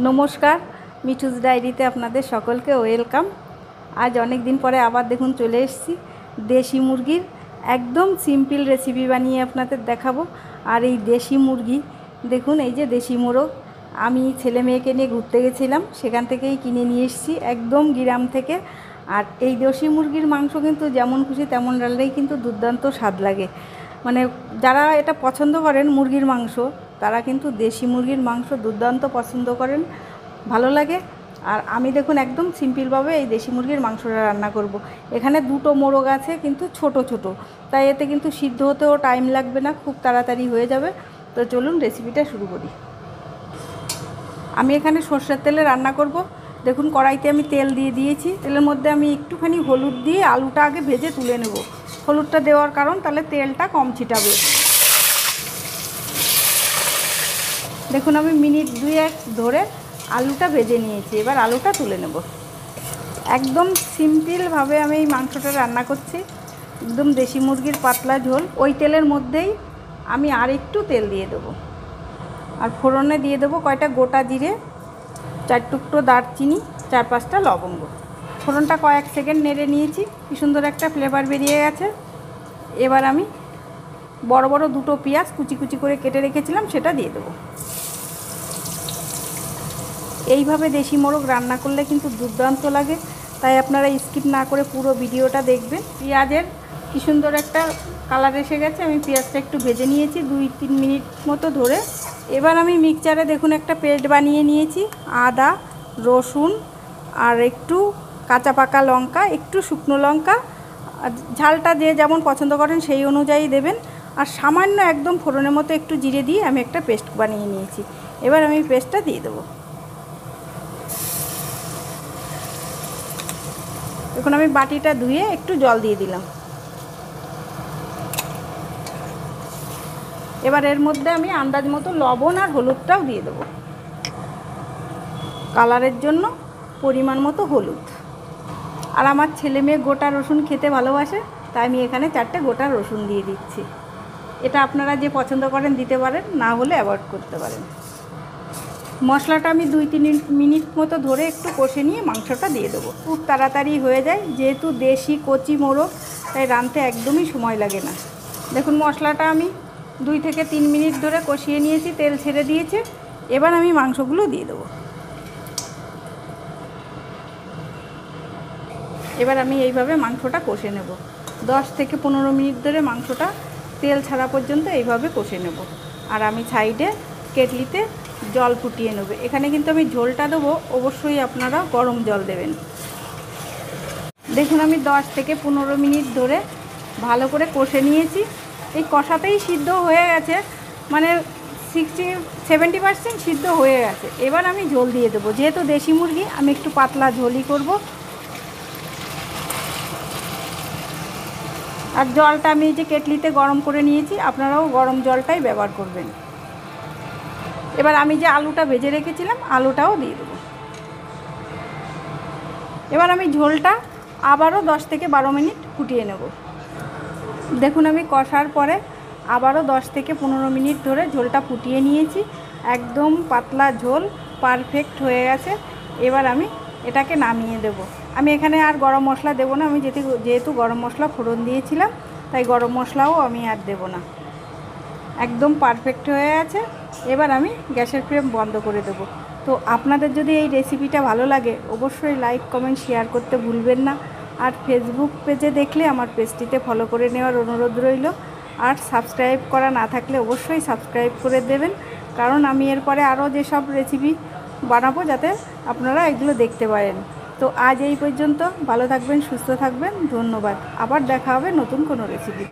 নমস্কার, মিঠুস ডায়েরিতে আপনাদের সকলকে ওয়েলকাম। আজ অনেক দিন পরে আবার দেখুন চলে এসেছি দেশি মুরগির একদম সিম্পল রেসিপি বানিয়ে আপনাদের দেখাবো। আর এই দেশি মুরগি দেখুন, এই যে দেশি মোরগ, আমি ছেলে মেয়েকে নিয়ে ঘুরতে গেছিলাম, সেখান থেকেই কিনে নিয়ে এসেছি একদম গ্রাম থেকে। আর এই দেশি মুরগির মাংস কিন্তু যেমন খুশি তেমন রান্নাই কিন্তু দুর্দান্ত স্বাদ লাগে। মানে যারা এটা পছন্দ করেন মুরগির মাংস, তারা কিন্তু দেশি মুরগির মাংস দুর্দান্ত পছন্দ করেন, ভালো লাগে। আর আমি দেখুন একদম সিম্পলভাবে এই দেশি মুরগির মাংসটা রান্না করব। এখানে দুটো মোরগ আছে, কিন্তু ছোট ছোট, তাই এতে কিন্তু সিদ্ধ হতেও টাইম লাগবে না, খুব তাড়াতাড়ি হয়ে যাবে। তো চলুন রেসিপিটা শুরু করি। আমি এখানে সর্ষের তেলে রান্না করব। দেখুন কড়াইতে আমি তেল দিয়ে দিয়েছি, তেলের মধ্যে আমি একটুখানি হলুদ দিয়ে আলুটা আগে ভেজে তুলে নেব। হলুদটা দেওয়ার কারণ তাহলে তেলটা কম ছিটাবে। দেখুন আমি মিনিট 2-1 ধরে আলুটা ভেজে নিয়েছি, এবার আলুটা তুলে নেব। একদম সিম্পলভাবে আমি এই মাংসটা রান্না করছি, একদম দেশি মুরগির পাতলা ঝোল। ওই তেলের মধ্যেই আমি আর একটু তেল দিয়ে দেবো, আর ফোড়নে দিয়ে দেবো কয়টা গোটা জিরে, 4 টুকরো দারচিনি, 4-5টা লবঙ্গ। ফোড়নটা কয়েক সেকেন্ড নেড়ে নিয়েছি, কি সুন্দর একটা ফ্লেভার বেরিয়ে গেছে। এবার আমি বড় বড় দুটো পেঁয়াজ কুচি কুচি করে কেটে রেখেছিলাম, সেটা দিয়ে দেবো। এইভাবে দেশি মোরগ রান্না করলে কিন্তু দুর্দান্ত লাগে, তাই আপনারা স্কিপ না করে পুরো ভিডিওটা দেখবেন। পেঁয়াজের কি সুন্দর একটা কালার এসে গেছে, আমি পেঁয়াজটা একটু ভেজে নিয়েছি 2-3 মিনিট মতো ধরে। এবার আমি মিক্সচারে দেখুন একটা পেস্ট বানিয়ে নিয়েছি, আদা, রসুন আর একটু কাঁচা পাকা লঙ্কা, একটু শুকনো লঙ্কা, ঝালটা যে যেমন পছন্দ করেন সেই অনুযায়ী দেবেন। আর সামান্য একদম ফোড়নের মতো একটু জিরে দিয়ে আমি একটা পেস্ট বানিয়ে নিয়েছি। এবার আমি পেস্টটা দিয়ে দেবো। এখন আমি বাটিটা ধুয়ে একটু জল দিয়ে দিলাম। এবার এর মধ্যে আমি আন্দাজ মতো লবণ আর হলুদটাও দিয়ে দেবো, কালারের জন্য পরিমাণ মতো হলুদ। আর আমার ছেলে মেয়ে গোটা রসুন খেতে ভালোবাসে, তাই আমি এখানে 4টে গোটা রসুন দিয়ে দিচ্ছি। এটা আপনারা যে পছন্দ করেন দিতে পারেন, না হলে অ্যাভয়েড করতে পারেন। মশলাটা আমি 2-3 মিনিট মতো ধরে একটু কষে নিয়ে মাংসটা দিয়ে দেবো। খুব তাড়াতাড়ি হয়ে যায়, যেহেতু দেশি কচি মোরগ, তাই রাঁধতে একদমই সময় লাগে না। দেখুন মশলাটা আমি 2-3 মিনিট ধরে কষিয়ে নিয়েছি, তেল ছেড়ে দিয়েছে। এবার আমি মাংসগুলো দিয়ে দেবো। এবার আমি এইভাবে মাংসটা কষে নেব 10-15 মিনিট ধরে, মাংসটা তেল ছাড়া পর্যন্ত এইভাবে কষে নেব। আর আমি সাইডে কেটলিতে জল ফুটিয়ে নেব। এখানে কিন্তু আমি ঝোলটা দেবো, অবশ্যই আপনারা গরম জল দেবেন। দেখুন আমি 10-15 মিনিট ধরে ভালো করে কষে নিয়েছি। এই কষাতেই সিদ্ধ হয়ে গেছে, মানে 60-70% সিদ্ধ হয়ে গেছে। এবার আমি ঝোল দিয়ে দেবো, যেহেতু দেশি মুরগি আমি একটু পাতলা ঝোলই করব। আর জলটা আমি যে কেটলিতে গরম করে নিয়েছি, আপনারাও গরম জলটাই ব্যবহার করবেন। এবার আমি যে আলুটা ভেজে রেখেছিলাম, আলুটাও দিয়ে দেবো। এবার আমি ঝোলটা আবারও 10-12 মিনিট ফুটিয়ে নেব। দেখুন আমি কষার পরে আবারও 10-15 মিনিট ধরে ঝোলটা ফুটিয়ে নিয়েছি, একদম পাতলা ঝোল, পারফেক্ট হয়ে গেছে। এবার আমি এটাকে নামিয়ে দেব। আমি এখানে আর গরম মশলা দেবো না, আমি যেহেতু গরম মশলা ফোড়ন দিয়েছিলাম, তাই গরম মশলাও আমি আর দেবো না। একদম পারফেক্ট হয়ে গেছে। এবার আমি গ্যাসের ফ্লেম বন্ধ করে দেবো। তো আপনাদের যদি এই রেসিপিটা ভালো লাগে, অবশ্যই লাইক কমেন্ট শেয়ার করতে ভুলবেন না। আর ফেসবুক পেজে দেখলে আমার পেজটিতে ফলো করে নেওয়ার অনুরোধ রইল। আর সাবস্ক্রাইব করা না থাকলে অবশ্যই সাবস্ক্রাইব করে দেবেন, কারণ আমি এরপরে আরও যেসব রেসিপি বানাবো, যাতে আপনারা এগুলো দেখতে পারেন। তো আজ এই পর্যন্ত, ভালো থাকবেন, সুস্থ থাকবেন, ধন্যবাদ। আবার দেখা হবে নতুন কোনো রেসিপি।